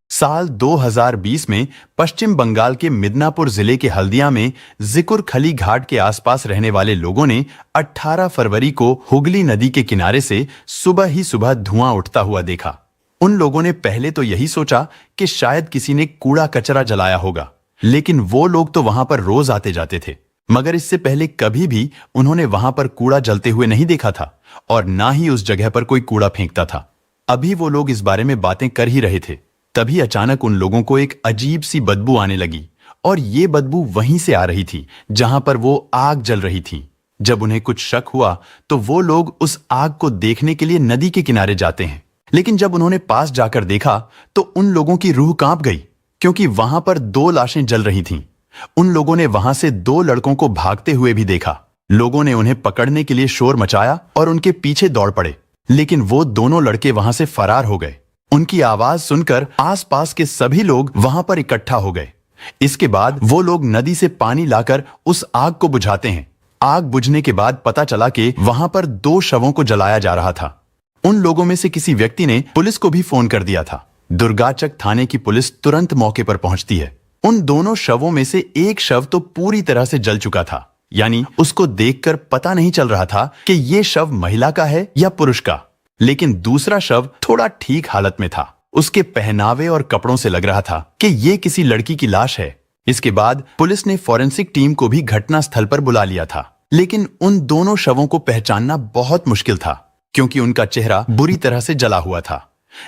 साल 2020 में पश्चिम बंगाल के मिदनापुर जिले के हल्दिया में जिकुर खली घाट के आसपास रहने वाले लोगों ने 18 फरवरी को हुगली नदी के किनारे से सुबह ही सुबह धुआं उठता हुआ देखा। उन लोगों ने पहले तो यही सोचा कि शायद किसी ने कूड़ा कचरा जलाया होगा, लेकिन वो लोग तो वहां पर रोज आते जाते थे, मगर इससे पहले कभी भी उन्होंने वहां पर कूड़ा जलते हुए नहीं देखा था और ना ही उस जगह पर कोई कूड़ा फेंकता था। अभी वो लोग इस बारे में बातें कर ही रहे थे, तभी अचानक उन लोगों को एक अजीब सी बदबू आने लगी और ये बदबू वहीं से आ रही थी जहां पर वो आग जल रही थी। जब उन्हें कुछ शक हुआ तो वो लोग उस आग को देखने के लिए नदी के किनारे जाते हैं, लेकिन जब उन्होंने पास जाकर देखा तो उन लोगों की रूह कांप गई, क्योंकि वहां पर 2 लाशें जल रही थीं। उन लोगों ने वहां से 2 लड़कों को भागते हुए भी देखा। लोगों ने उन्हें पकड़ने के लिए शोर मचाया और उनके पीछे दौड़ पड़े, लेकिन वो दोनों लड़के वहां से फरार हो गए। उनकी आवाज सुनकर आसपास के सभी लोग वहां पर इकट्ठा हो गए। इसके बाद वो लोग नदी से पानी लाकर उस आग को बुझाते हैं। आग बुझने के बाद पता चला कि वहां पर 2 शवों को जलाया जा रहा था। उन लोगों में से किसी व्यक्ति ने पुलिस को भी फोन कर दिया था। दुर्गाचक थाने की पुलिस तुरंत मौके पर पहुंचती है। उन दोनों शवों में से एक शव तो पूरी तरह से जल चुका था, यानी उसको देखकर पता नहीं चल रहा था कि ये शव महिला का है या पुरुष का। लेकिन दूसरा शव थोड़ा ठीक हालत में था। उसके पहनावे और कपड़ों से लग रहा था कि ये किसी लड़की की लाश है। इसके बाद पुलिस ने फॉरेंसिक टीम को भी घटना स्थल पर बुला लिया था, लेकिन उन दोनों शवों को पहचानना बहुत मुश्किल था, क्योंकि उनका चेहरा बुरी तरह से जला हुआ था।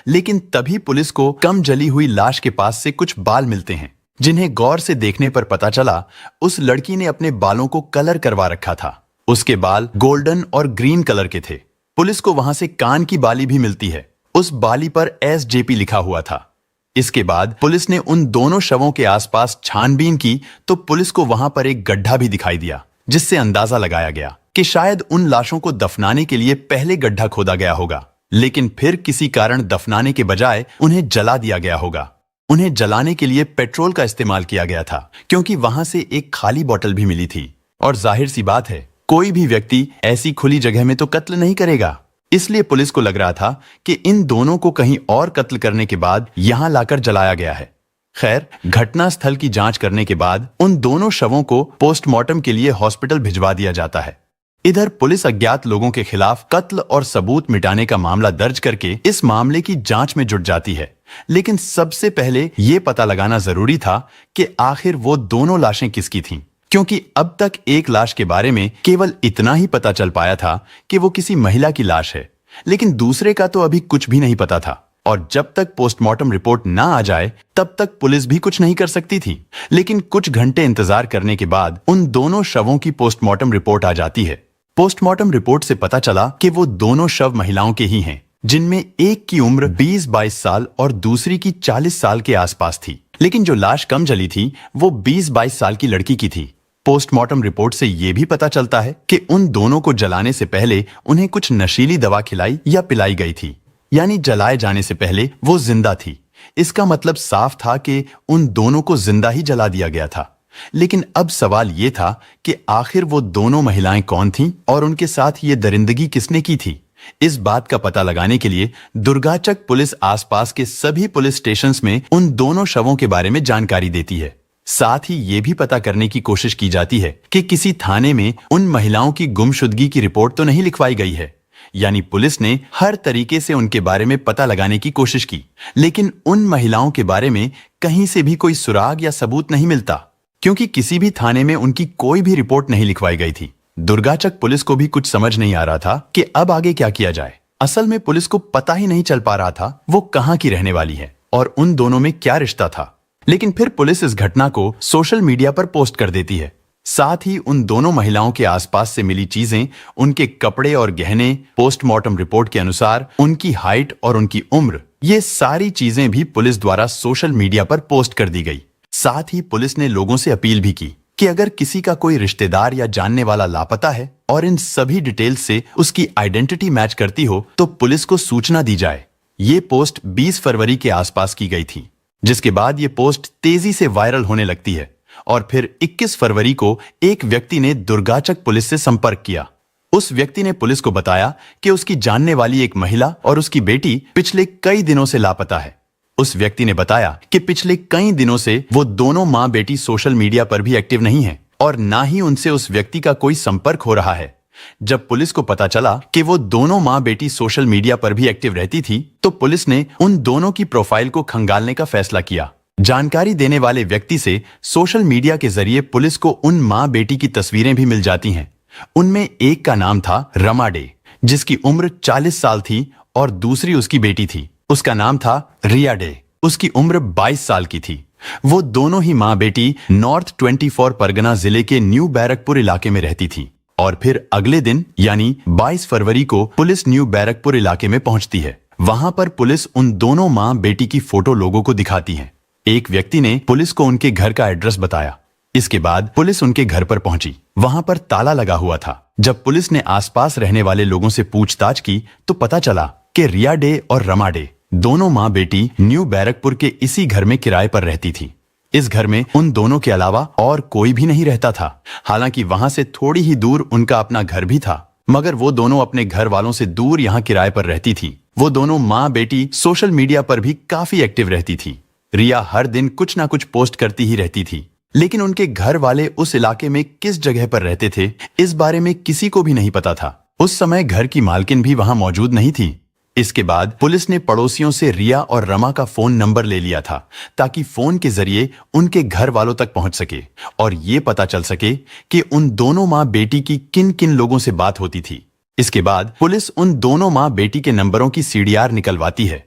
लेकिन तभी पुलिस को कम जली हुई लाश के पास से कुछ बाल मिलते हैं, जिन्हें गौर से देखने पर पता चला उस लड़की ने अपने बालों को कलर करवा रखा था। उसके बाल गोल्डन और ग्रीन कलर के थे। पुलिस को वहां से कान की बाली भी मिलती है। उस बाली पर SJP लिखा हुआ था। इसके बाद पुलिस ने उन दोनों शवों के आसपास छानबीन की तो पुलिस को वहां पर एक गड्ढा भी दिखाई दिया, जिससे अंदाजा लगाया गया कि शायद उन लाशों को दफनाने के लिए पहले गड्ढा खोदा गया होगा, लेकिन फिर किसी कारण दफनाने के बजाय उन्हें जला दिया गया होगा। उन्हें जलाने के लिए पेट्रोल का इस्तेमाल किया गया था, क्योंकि वहां से एक खाली बोतल भी मिली थी। और जाहिर सी बात है, कोई भी व्यक्ति ऐसी खुली जगह में तो कत्ल नहीं करेगा। इसलिए पुलिस को लग रहा था कि इन दोनों को कहीं और कत्ल करने के बाद यहां लाकर जलाया गया है। खैर, घटना स्थल की जांच करने के बाद उन दोनों शवों को पोस्टमार्टम के लिए हॉस्पिटल भिजवा दिया जाता है। इधर पुलिस अज्ञात लोगों के खिलाफ कत्ल और सबूत मिटाने का मामला दर्ज करके इस मामले की जांच में जुट जाती है। लेकिन सबसे पहले यह पता लगाना जरूरी था कि आखिर वो दोनों लाशें किसकी थीं, क्योंकि अब तक एक लाश के बारे में केवल इतना ही पता चल पाया था कि वो किसी महिला की लाश है, लेकिन दूसरे का तो अभी कुछ भी नहीं पता था। और जब तक पोस्टमार्टम रिपोर्ट ना आ जाए तब तक पुलिस भी कुछ नहीं कर सकती थी। लेकिन कुछ घंटे इंतजार करने के बाद उन दोनों शवों की पोस्टमार्टम रिपोर्ट आ जाती है। पोस्टमार्टम रिपोर्ट से पता चला कि वो दोनों शव महिलाओं के ही हैं, जिनमें एक की उम्र 20-22 साल और दूसरी की 40 साल के आसपास थी। लेकिन जो लाश कम जली थी वो 20-22 साल की लड़की की थी। पोस्टमार्टम रिपोर्ट से यह भी पता चलता है कि उन दोनों को जलाने से पहले उन्हें कुछ नशीली दवा खिलाई या पिलाई गई थी, यानी जलाए जाने से पहले वो जिंदा थी। इसका मतलब साफ था कि उन दोनों को जिंदा ही जला दिया गया था। लेकिन अब सवाल ये था कि आखिर वो दोनों महिलाएं कौन थीं और उनके साथ ये दरिंदगी किसने की थी। इस बात का पता लगाने के लिए दुर्गाचक पुलिस आसपास के सभी पुलिस स्टेशंस में उन दोनों शवों के बारे में जानकारी देती है। साथ ही ये भी पता करने की कोशिश की जाती है कि किसी थाने में उन महिलाओं की गुमशुदगी की रिपोर्ट तो नहीं लिखवाई गई है। यानी पुलिस ने हर तरीके से उनके बारे में पता लगाने की कोशिश की, लेकिन उन महिलाओं के बारे में कहीं से भी कोई सुराग या सबूत नहीं मिलता, क्योंकि किसी भी थाने में उनकी कोई भी रिपोर्ट नहीं लिखवाई गई थी। दुर्गाचक पुलिस को भी कुछ समझ नहीं आ रहा था कि अब आगे क्या किया जाए। असल में पुलिस को पता ही नहीं चल पा रहा था वो कहाँ की रहने वाली है और उन दोनों में क्या रिश्ता था। लेकिन फिर पुलिस इस घटना को सोशल मीडिया पर पोस्ट कर देती है। साथ ही उन दोनों महिलाओं के आसपास से मिली चीजें, उनके कपड़े और गहने, पोस्टमार्टम रिपोर्ट के अनुसार उनकी हाइट और उनकी उम्र, ये सारी चीजें भी पुलिस द्वारा सोशल मीडिया पर पोस्ट कर दी गई। साथ ही पुलिस ने लोगों से अपील भी की कि अगर किसी का कोई रिश्तेदार या जानने वाला लापता है और इन सभी डिटेल्स से उसकी आइडेंटिटी मैच करती हो तो पुलिस को सूचना दी जाए। ये पोस्ट 20 फरवरी के आसपास की गई थी, जिसके बाद ये पोस्ट तेजी से वायरल होने लगती है और फिर 21 फरवरी को एक व्यक्ति ने दुर्गाचक पुलिस से संपर्क किया। उस व्यक्ति ने पुलिस को बताया कि उसकी जानने वाली एक महिला और उसकी बेटी पिछले कई दिनों से लापता है। उस व्यक्ति ने बताया कि पिछले कई दिनों से वो दोनों मां बेटी सोशल मीडिया पर भी एक्टिव नहीं है और ना ही उनसे उस व्यक्ति का कोई संपर्क हो रहा है। जब पुलिस को पता चला कि वो दोनों मां बेटी सोशल मीडिया पर भी एक्टिव रहती थी, तो पुलिस ने उन दोनों की प्रोफाइल को खंगालने का फैसला किया। जानकारी देने वाले व्यक्ति से सोशल मीडिया के जरिए पुलिस को उन मां बेटी की तस्वीरें भी मिल जाती हैं। उनमें एक का नाम था रमा डे, जिसकी उम्र 40 साल थी, और दूसरी उसकी बेटी थी, उसका नाम था रिया डे, उसकी उम्र 22 साल की थी। वो दोनों ही मां बेटी नॉर्थ 24 परगना जिले के न्यू बैरकपुर इलाके में रहती थी। और फिर अगले दिन यानी 22 फरवरी को पुलिस न्यू बैरकपुर इलाके में पहुंचती है। वहां पर पुलिस उन दोनों मां बेटी की फोटो लोगों को दिखाती है। एक व्यक्ति ने पुलिस को उनके घर का एड्रेस बताया। इसके बाद पुलिस उनके घर पर पहुंची। वहां पर ताला लगा हुआ था। जब पुलिस ने आसपास रहने वाले लोगों से पूछताछ की तो पता चला कि रिया डे और रमा डे दोनों मां बेटी न्यू बैरकपुर के इसी घर में किराए पर रहती थी। इस घर में उन दोनों के अलावा और कोई भी नहीं रहता था। हालांकि वहां से थोड़ी ही दूर उनका अपना घर भी था, मगर वो दोनों अपने घर वालों से दूर यहाँ किराए पर रहती थी। वो दोनों माँ बेटी सोशल मीडिया पर भी काफी एक्टिव रहती थी। रिया हर दिन कुछ ना कुछ पोस्ट करती ही रहती थी, लेकिन उनके घर वाले उस इलाके में किस जगह पर रहते थे इस बारे में किसी को भी नहीं पता था। उस समय घर की मालकिन भी वहां मौजूद नहीं थी। इसके बाद पुलिस ने पड़ोसियों से रिया और रमा का फोन नंबर ले लिया था, ताकि फोन के जरिए उनके घर वालों तक पहुंच सके और ये पता चल सके कि उन दोनों माँ बेटी की किन किन लोगों से बात होती थी। इसके बाद पुलिस उन दोनों माँ बेटी के नंबरों की सीडीआर निकलवाती है।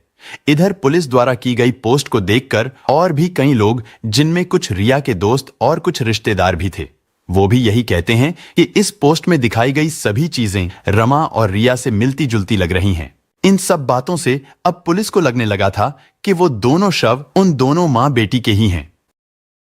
इधर पुलिस द्वारा की गई पोस्ट को देखकर और भी कई लोग, जिनमें कुछ रिया के दोस्त और कुछ रिश्तेदार भी थे, वो भी यही कहते हैं कि इस पोस्ट में दिखाई गई सभी चीजें रमा और रिया से मिलती जुलती लग रही हैं। इन सब बातों से अब पुलिस को लगने लगा था कि वो दोनों शव उन दोनों मां बेटी के ही हैं।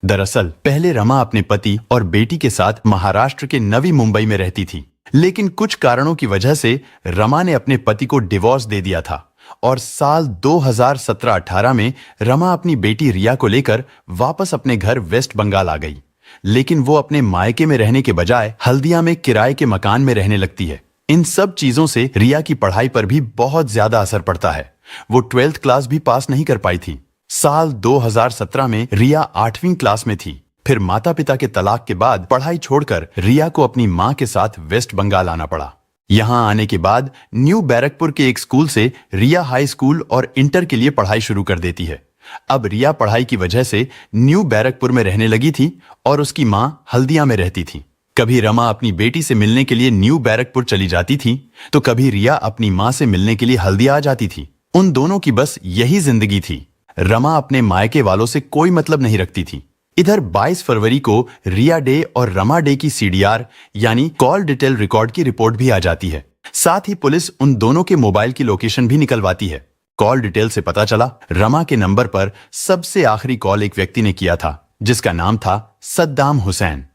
दरअसल पहले रमा अपने पति और बेटी के साथ महाराष्ट्र के नवी मुंबई में रहती थी, लेकिन कुछ कारणों की वजह से रमा ने अपने पति को डिवोर्स दे दिया था और साल 2017-18 में रमा अपनी बेटी रिया को लेकर वापस अपने घर वेस्ट बंगाल आ गई। लेकिन वो अपने मायके में रहने के बजाय हल्दिया में किराए के मकान में रहने लगती है। इन सब चीजों से रिया की पढ़ाई पर भी बहुत ज्यादा असर पड़ता है। वो 12th क्लास भी पास नहीं कर पाई थी। साल 2017 में रिया 8वीं क्लास में थी। फिर माता पिता के तलाक के बाद पढ़ाई छोड़कर रिया को अपनी मां के साथ वेस्ट बंगाल आना पड़ा। यहां आने के बाद न्यू बैरकपुर के एक स्कूल से रिया हाई स्कूल और इंटर के लिए पढ़ाई शुरू कर देती है। अब रिया पढ़ाई की वजह से न्यू बैरकपुर में रहने लगी थी और उसकी मां हल्दिया में रहती थी। कभी रमा अपनी बेटी से मिलने के लिए न्यू बैरकपुर चली जाती थी, तो कभी रिया अपनी मां से मिलने के लिए हल्दिया आ जाती थी। उन दोनों की बस यही जिंदगी थी। रमा अपने मायके वालों से कोई मतलब नहीं रखती थी। इधर 22 फरवरी को रिया डे और रमा डे की सीडीआर यानी कॉल डिटेल रिकॉर्ड की रिपोर्ट भी आ जाती है। साथ ही पुलिस उन दोनों के मोबाइल की लोकेशन भी निकलवाती है। कॉल डिटेल से पता चला रमा के नंबर पर सबसे आखिरी कॉल एक व्यक्ति ने किया था, जिसका नाम था सद्दाम हुसैन।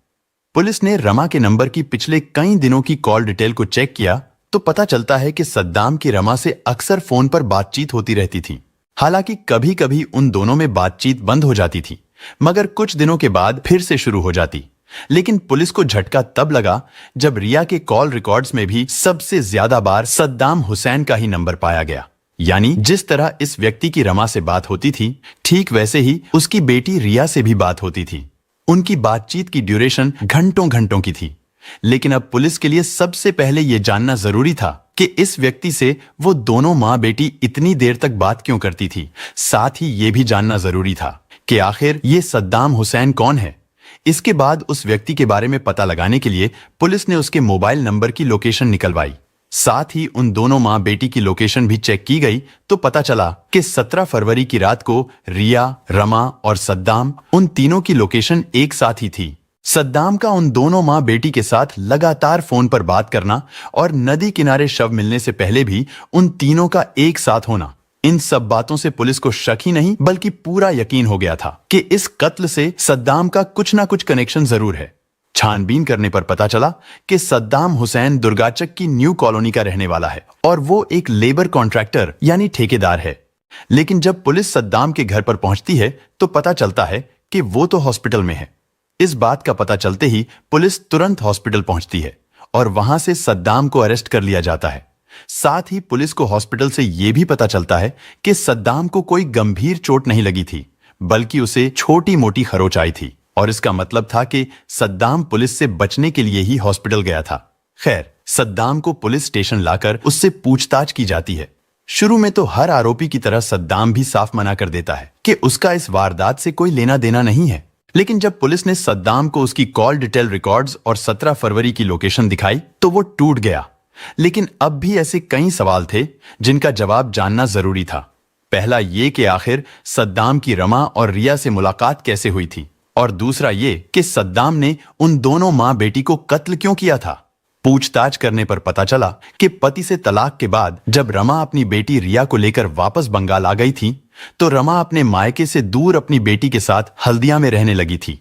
पुलिस ने रमा के नंबर की पिछले कई दिनों की कॉल डिटेल को चेक किया तो पता चलता है कि सद्दाम की रमा से अक्सर फोन पर बातचीत होती रहती थी। हालांकि कभी कभी उन दोनों में बातचीत बंद हो जाती थी, मगर कुछ दिनों के बाद फिर से शुरू हो जाती। लेकिन पुलिस को झटका तब लगा जब रिया के कॉल रिकॉर्ड्स में भी सबसे ज्यादा बार सद्दाम हुसैन का ही नंबर पाया गया। यानी जिस तरह इस व्यक्ति की रमा से बात होती थी, ठीक वैसे ही उसकी बेटी रिया से भी बात होती थी। उनकी बातचीत की ड्यूरेशन घंटों घंटों की थी। लेकिन अब पुलिस के लिए सबसे पहले यह जानना जरूरी था कि इस व्यक्ति से वो दोनों मां बेटी इतनी देर तक बात क्यों करती थी। साथ ही यह भी जानना जरूरी था कि आखिर ये सद्दाम हुसैन कौन है। इसके बाद उस व्यक्ति के बारे में पता लगाने के लिए पुलिस ने उसके मोबाइल नंबर की लोकेशन निकलवाई। साथ ही उन दोनों मां बेटी की लोकेशन भी चेक की गई तो पता चला कि 17 फरवरी की रात को रिया, रमा और सद्दाम उन तीनों की लोकेशन एक साथ ही थी। सद्दाम का उन दोनों मां बेटी के साथ लगातार फोन पर बात करना और नदी किनारे शव मिलने से पहले भी उन तीनों का एक साथ होना, इन सब बातों से पुलिस को शक ही नहीं बल्कि पूरा यकीन हो गया था कि इस कत्ल से सद्दाम का कुछ ना कुछ कनेक्शन जरूर है। छानबीन करने पर पता चला कि सद्दाम हुसैन दुर्गाचक की न्यू कॉलोनी का रहने वाला है और वो एक लेबर कॉन्ट्रैक्टर यानी ठेकेदार है। लेकिन जब पुलिस सद्दाम के घर पर पहुंचती है तो पता चलता है कि वो तो हॉस्पिटल में है। इस बात का पता चलते ही पुलिस तुरंत हॉस्पिटल पहुंचती है और वहां से सद्दाम को अरेस्ट कर लिया जाता है। साथ ही पुलिस को हॉस्पिटल से यह भी पता चलता है कि सद्दाम को कोई गंभीर चोट नहीं लगी थी, बल्कि उसे छोटी मोटी खरोंच आई थी और इसका मतलब था कि सद्दाम पुलिस से बचने के लिए ही हॉस्पिटल गया था। खैर, सद्दाम को पुलिस स्टेशन लाकर उससे पूछताछ की जाती है। शुरू में तो हर आरोपी की तरह सद्दाम भी साफ मना कर देता है कि उसका इस वारदात से कोई लेना देना नहीं है। लेकिन जब पुलिस ने सद्दाम को उसकी कॉल डिटेल रिकॉर्ड्स और 17 फरवरी की लोकेशन दिखाई तो वो टूट गया। लेकिन अब भी ऐसे कई सवाल थे जिनका जवाब जानना जरूरी था। पहला ये कि आखिर सद्दाम की रमा और रिया से मुलाकात कैसे हुई थी, और दूसरा ये कि सद्दाम ने उन दोनों मां बेटी को कत्ल क्यों किया था। पूछताछ करने पर पता चला कि पति से तलाक के बाद जब रमा अपनी बेटी रिया को लेकर वापस बंगाल आ गई थी तो रमा अपने मायके से दूर अपनी बेटी के साथ हल्दिया में रहने लगी थी।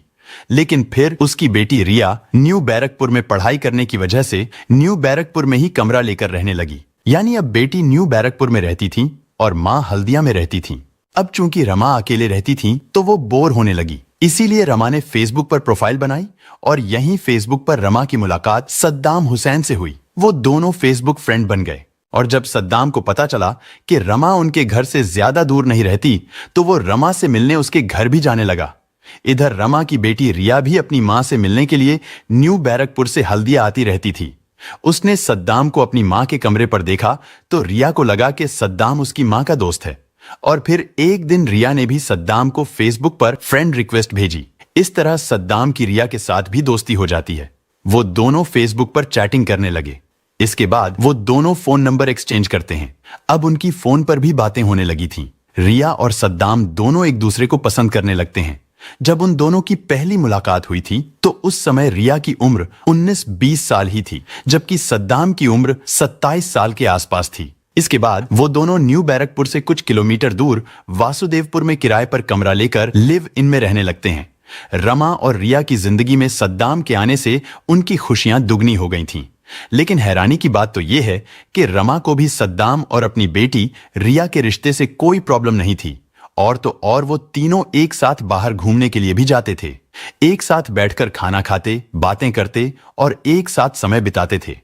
लेकिन फिर उसकी बेटी रिया न्यू बैरकपुर में पढ़ाई करने की वजह से न्यू बैरकपुर में ही कमरा लेकर रहने लगी। यानी अब बेटी न्यू बैरकपुर में रहती थी और मां हल्दिया में रहती थी। अब चूंकि रमा अकेले रहती थी तो वो बोर होने लगी, इसीलिए रमा ने फेसबुक पर प्रोफाइल बनाई और यहीं फेसबुक पर रमा की मुलाकात सद्दाम हुसैन से हुई। वो दोनों फेसबुक फ्रेंड बन गए और जब सद्दाम को पता चला कि रमा उनके घर से ज्यादा दूर नहीं रहती तो वो रमा से मिलने उसके घर भी जाने लगा। इधर रमा की बेटी रिया भी अपनी मां से मिलने के लिए न्यू बैरकपुर से हल्दिया आती रहती थी। उसने सद्दाम को अपनी मां के कमरे पर देखा तो रिया को लगा कि सद्दाम उसकी मां का दोस्त है और फिर एक दिन रिया ने भी सद्दाम को फेसबुक पर फ्रेंड रिक्वेस्ट भेजी। इस तरह सद्दाम की रिया के साथ भी दोस्ती हो जाती है। वो दोनों फेसबुक पर चैटिंग करने लगे। इसके बाद वो दोनों फोन नंबर एक्सचेंज करते हैं। अब उनकी फोन पर भी बातें होने लगी थीं। रिया और सद्दाम दोनों एक दूसरे को पसंद करने लगते हैं। जब उन दोनों की पहली मुलाकात हुई थी तो उस समय रिया की उम्र 19-20 साल ही थी, जबकि सद्दाम की उम्र 27 साल के आसपास थी। इसके बाद वो दोनों न्यू बैरकपुर से कुछ किलोमीटर दूर वासुदेवपुर में किराए पर कमरा लेकर लिव इन में रहने लगते हैं। रमा और रिया की जिंदगी में सद्दाम के आने से उनकी खुशियां दुगनी हो गई थीं। लेकिन हैरानी की बात तो यह है कि रमा को भी सद्दाम और अपनी बेटी रिया के रिश्ते से कोई प्रॉब्लम नहीं थी। और तो और वो तीनों एक साथ बाहर घूमने के लिए भी जाते थे। एक साथ बैठकर खाना खाते, बातें करते और एक साथ समय बिताते थे।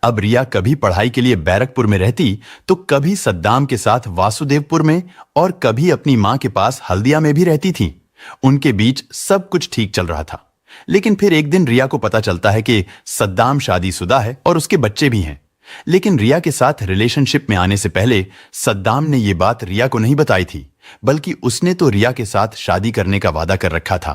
अब रिया कभी पढ़ाई के लिए बैरकपुर में रहती तो कभी सद्दाम के साथ वासुदेवपुर में और कभी अपनी मां के पास हल्दिया में भी रहती थी। उनके बीच सब कुछ ठीक चल रहा था। लेकिन फिर एक दिन रिया को पता चलता है कि सद्दाम शादीशुदा है और उसके बच्चे भी हैं। लेकिन रिया के साथ रिलेशनशिप में आने से पहले सद्दाम ने यह बात रिया को नहीं बताई थी, बल्कि उसने तो रिया के साथ शादी करने का वादा कर रखा था।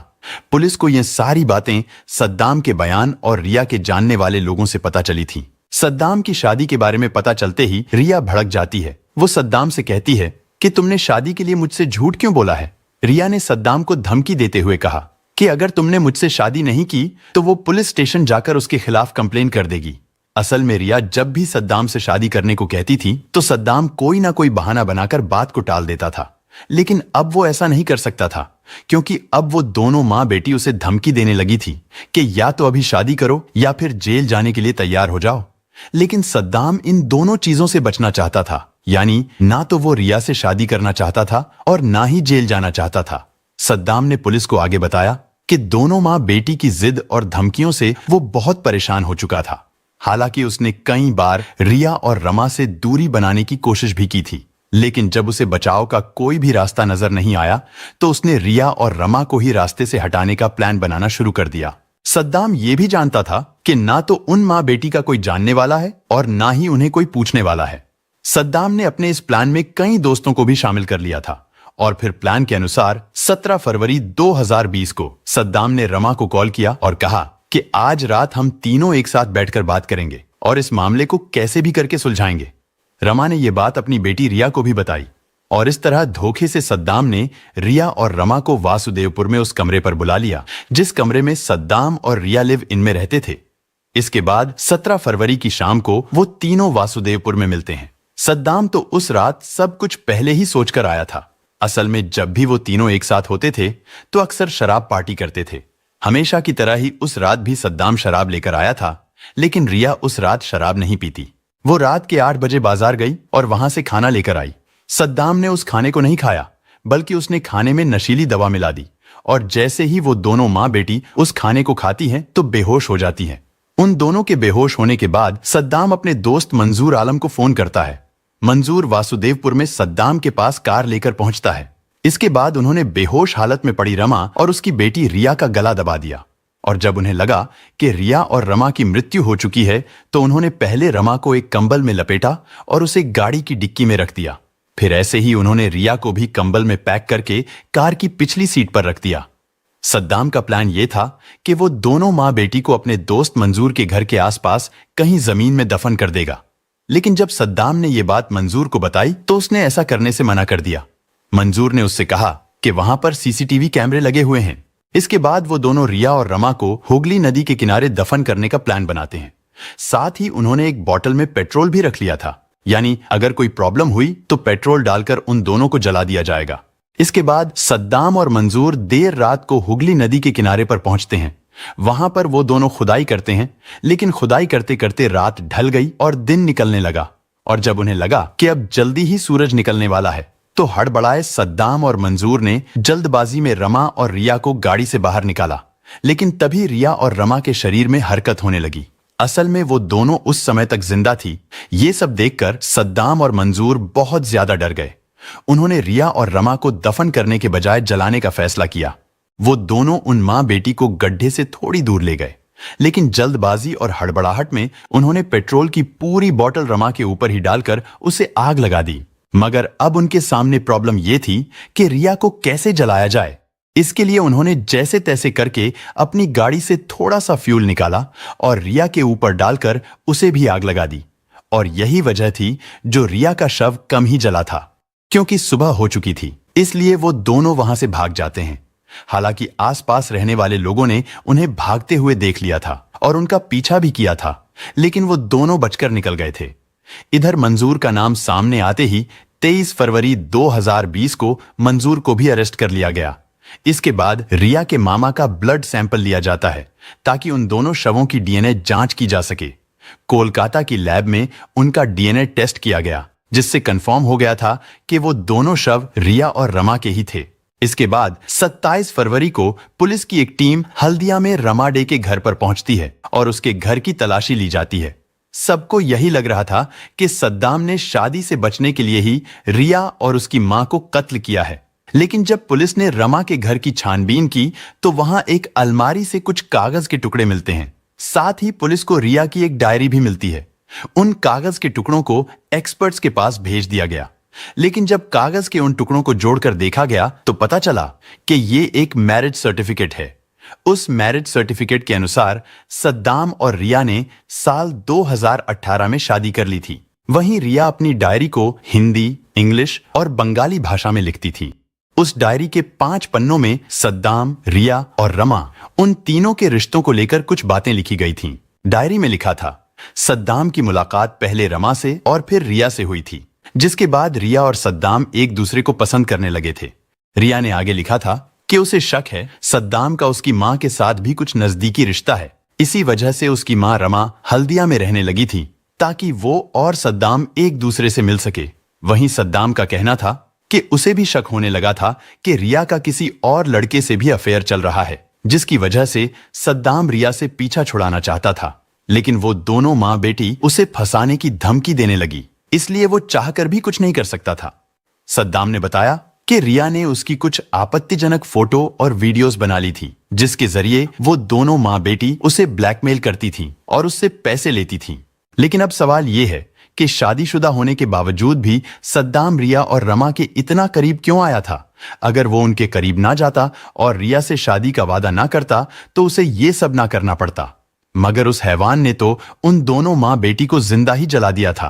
पुलिस को यह सारी बातें सद्दाम के बयान और रिया के जानने वाले लोगों से पता चली थी। सद्दाम की शादी के बारे में पता चलते ही रिया भड़क जाती है। वो सद्दाम से कहती है कि तुमने शादी के लिए मुझसे झूठ क्यों बोला है। रिया ने सद्दाम को धमकी देते हुए कहा कि अगर तुमने मुझसे शादी नहीं की तो वो पुलिस स्टेशन जाकर उसके खिलाफ कंप्लेन कर देगी। असल में रिया जब भी सद्दाम से शादी करने को कहती थी तो सद्दाम कोई ना कोई बहाना बनाकर बात को टाल देता था। लेकिन अब वो ऐसा नहीं कर सकता था, क्योंकि अब वो दोनों मां बेटी उसे धमकी देने लगी थी कि या तो अभी शादी करो या फिर जेल जाने के लिए तैयार हो जाओ। लेकिन सद्दाम इन दोनों चीजों से बचना चाहता था। यानी ना तो वो रिया से शादी करना चाहता था और ना ही जेल जाना चाहता था। सद्दाम ने पुलिस को आगे बताया कि दोनों मां बेटी की जिद और धमकियों से वो बहुत परेशान हो चुका था। हालांकि उसने कई बार रिया और रमा से दूरी बनाने की कोशिश भी की थी, लेकिन जब उसे बचाव का कोई भी रास्ता नजर नहीं आया तो उसने रिया और रमा को ही रास्ते से हटाने का प्लान बनाना शुरू कर दिया। सद्दाम ये भी जानता था कि ना तो उन मां बेटी का कोई जानने वाला है और ना ही उन्हें कोई पूछने वाला है। सद्दाम ने अपने इस प्लान में कई दोस्तों को भी शामिल कर लिया था और फिर प्लान के अनुसार 17 फरवरी 2020 को सद्दाम ने रमा को कॉल किया और कहा कि आज रात हम तीनों एक साथ बैठकर बात करेंगे और इस मामले को कैसे भी करके सुलझाएंगे। रमा ने यह बात अपनी बेटी रिया को भी बताई और इस तरह धोखे से सद्दाम ने रिया और रमा को वासुदेवपुर में उस कमरे पर बुला लिया जिस कमरे में सद्दाम और रिया लिव इनमें रहते थे। इसके बाद 17 फरवरी की शाम को वो तीनों वासुदेवपुर में मिलते हैं। सद्दाम तो उस रात सब कुछ पहले ही सोचकर आया था। असल में जब भी वो तीनों एक साथ होते थे तो अक्सर शराब पार्टी करते थे। हमेशा की तरह ही उस रात भी सद्दाम शराब लेकर आया था, लेकिन रिया उस रात शराब नहीं पीती। वो रात के 8 बजे बाजार गई और वहां से खाना लेकर आई। सद्दाम ने उस खाने को नहीं खाया, बल्कि उसने खाने में नशीली दवा मिला दी और जैसे ही वो दोनों मां बेटी उस खाने को खाती हैं तो बेहोश हो जाती हैं। उन दोनों के बेहोश होने के बाद सद्दाम अपने दोस्त मंजूर आलम को फोन करता है। मंजूर वासुदेवपुर में सद्दाम के पास कार लेकर पहुंचता है। इसके बाद उन्होंने बेहोश हालत में पड़ी रमा और उसकी बेटी रिया का गला दबा दिया, और जब उन्हें लगा कि रिया और रमा की मृत्यु हो चुकी है तो उन्होंने पहले रमा को एक कंबल में लपेटा और उसे गाड़ी की डिक्की में रख दिया। फिर ऐसे ही उन्होंने रिया को भी कंबल में पैक करके कार की पिछली सीट पर रख दिया। सद्दाम का प्लान यह था कि वो दोनों मां बेटी को अपने दोस्त मंजूर के घर के आसपास कहीं जमीन में दफन कर देगा, लेकिन जब सद्दाम ने यह बात मंजूर को बताई तो उसने ऐसा करने से मना कर दिया। मंजूर ने उससे कहा कि वहां पर सीसीटीवी कैमरे लगे हुए हैं। इसके बाद वो दोनों रिया और रमा को हुगली नदी के किनारे दफन करने का प्लान बनाते हैं। साथ ही उन्होंने एक बोतल में पेट्रोल भी रख लिया था, यानी अगर कोई प्रॉब्लम हुई तो पेट्रोल डालकर उन दोनों को जला दिया जाएगा। इसके बाद सद्दाम और मंजूर देर रात को हुगली नदी के किनारे पर पहुंचते हैं। वहां पर वो दोनों खुदाई करते हैं, लेकिन खुदाई करते करते रात ढल गई और दिन निकलने लगा। और जब उन्हें लगा कि अब जल्दी ही सूरज निकलने वाला है तो हड़बड़ाए सद्दाम और मंजूर ने जल्दबाजी में रमा और रिया को गाड़ी से बाहर निकाला, लेकिन तभी रिया और रमा के शरीर में हरकत होने लगी। असल में वो दोनों उस समय तक जिंदा थी। ये सब देखकर सद्दाम और मंजूर बहुत ज्यादा डर गए। उन्होंने रिया और रमा को दफन करने के बजाय जलाने का फैसला किया। वो दोनों उन मां बेटी को गड्ढे से थोड़ी दूर ले गए, लेकिन जल्दबाजी और हड़बड़ाहट में उन्होंने पेट्रोल की पूरी बोतल रमा के ऊपर ही डालकर उसे आग लगा दी। मगर अब उनके सामने प्रॉब्लम यह थी कि रिया को कैसे जलाया जाए। इसके लिए उन्होंने जैसे तैसे करके अपनी गाड़ी से थोड़ा सा फ्यूल निकाला और रिया के ऊपर डालकर उसे भी आग लगा दी। और यही वजह थी जो रिया का शव कम ही जला था, क्योंकि सुबह हो चुकी थी। इसलिए वो दोनों वहां से भाग जाते हैं। हालांकि आसपास रहने वाले लोगों ने उन्हें भागते हुए देख लिया था और उनका पीछा भी किया था, लेकिन वो दोनों बचकर निकल गए थे। इधर मंजूर का नाम सामने आते ही 23 फरवरी 2020 को मंजूर को भी अरेस्ट कर लिया गया। इसके बाद रिया के मामा का ब्लड सैंपल लिया जाता है ताकि उन दोनों शवों की डीएनए जांच की जा सके। कोलकाता की लैब में उनका डीएनए टेस्ट किया गया, जिससे कंफर्म हो गया था कि वो दोनों शव रिया और रमा के ही थे। इसके बाद 27 फरवरी को पुलिस की एक टीम हल्दिया में रमा डे के घर पर पहुंचती है और उसके घर की तलाशी ली जाती है। सबको यही लग रहा था कि सद्दाम ने शादी से बचने के लिए ही रिया और उसकी मां को कत्ल किया है। लेकिन जब पुलिस ने रमा के घर की छानबीन की तो वहां एक अलमारी से कुछ कागज के टुकड़े मिलते हैं। साथ ही पुलिस को रिया की एक डायरी भी मिलती है। उन कागज के टुकड़ों को एक्सपर्ट्स के पास भेज दिया गया, लेकिन जब कागज के उन टुकड़ों को जोड़कर देखा गया तो पता चला कि ये एक मैरिज सर्टिफिकेट है। उस मैरिज सर्टिफिकेट के अनुसार सद्दाम और रिया ने साल 2018 में शादी कर ली थी। वहीं रिया अपनी डायरी को हिंदी, इंग्लिश और बंगाली भाषा में लिखती थी। उस डायरी के 5 पन्नों में सद्दाम, रिया और रमा उन तीनों के रिश्तों को लेकर कुछ बातें लिखी गई थीं। डायरी में लिखा था, सद्दाम की मुलाकात पहले रमा से और फिर रिया से हुई थी, जिसके बाद रिया और सद्दाम एक दूसरे को पसंद करने लगे थे। रिया ने आगे लिखा था कि उसे शक है सद्दाम का उसकी मां के साथ भी कुछ नजदीकी रिश्ता है। इसी वजह से उसकी मां रमा हल्दिया में रहने लगी थी ताकि वो और सद्दाम एक दूसरे से मिल सके। वहीं सद्दाम का कहना था कि उसे भी शक होने लगा था कि रिया का किसी और लड़के से भी अफेयर चल रहा है, जिसकी वजह से सद्दाम रिया से पीछा छुड़ाना चाहता था। लेकिन वो दोनों मां बेटी उसे फंसाने की धमकी देने लगी, इसलिए वो चाहकर भी कुछ नहीं कर सकता था। सद्दाम ने बताया कि रिया ने उसकी कुछ आपत्तिजनक फोटो और वीडियोस बना ली थी, जिसके जरिए वो दोनों मां बेटी उसे ब्लैकमेल करती थीं और उससे पैसे लेती थीं। लेकिन अब सवाल ये है कि शादीशुदा होने के बावजूद भी सद्दाम रिया और रमा के इतना करीब क्यों आया था? अगर वो उनके करीब ना जाता और रिया से शादी का वादा ना करता तो उसे ये सब ना करना पड़ता। मगर उस हैवान ने तो उन दोनों मां बेटी को जिंदा ही जला दिया था।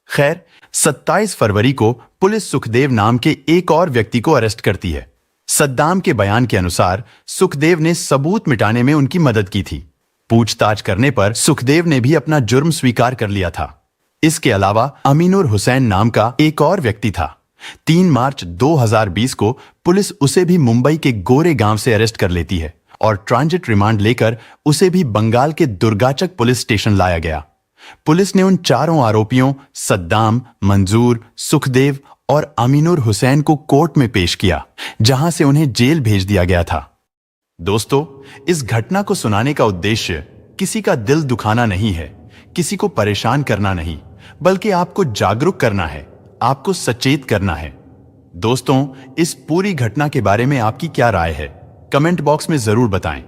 खैर, 27 फरवरी को पुलिस सुखदेव नाम के एक और व्यक्ति को अरेस्ट करती है। सद्दाम के बयान के अनुसार सुखदेव ने सबूत मिटाने में उनकी मदद की थी। पूछताछ करने पर सुखदेव ने भी अपना जुर्म स्वीकार कर लिया था। इसके अलावा अमीनुर हुसैन नाम का एक और व्यक्ति था। 3 मार्च 2020 को पुलिस उसे भी मुंबई के गोरे गांव से अरेस्ट कर लेती है और ट्रांजिट रिमांड लेकर उसे भी बंगाल के दुर्गाचक पुलिस स्टेशन लाया गया। पुलिस ने उन चारों आरोपियों सद्दाम, मंजूर, सुखदेव और अमीनुर हुसैन को कोर्ट में पेश किया, जहां से उन्हें जेल भेज दिया गया था। दोस्तों, इस घटना को सुनाने का उद्देश्य किसी का दिल दुखाना नहीं है, किसी को परेशान करना नहीं, बल्कि आपको जागरूक करना है, आपको सचेत करना है। दोस्तों, इस पूरी घटना के बारे में आपकी क्या राय है? कमेंट बॉक्स में जरूर बताएं।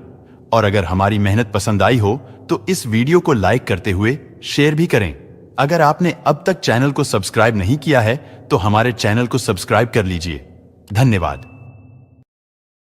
और अगर हमारी मेहनत पसंद आई हो तो इस वीडियो को लाइक करते हुए शेयर भी करें। अगर आपने अब तक चैनल को सब्सक्राइब नहीं किया है तो हमारे चैनल को सब्सक्राइब कर लीजिए। धन्यवाद।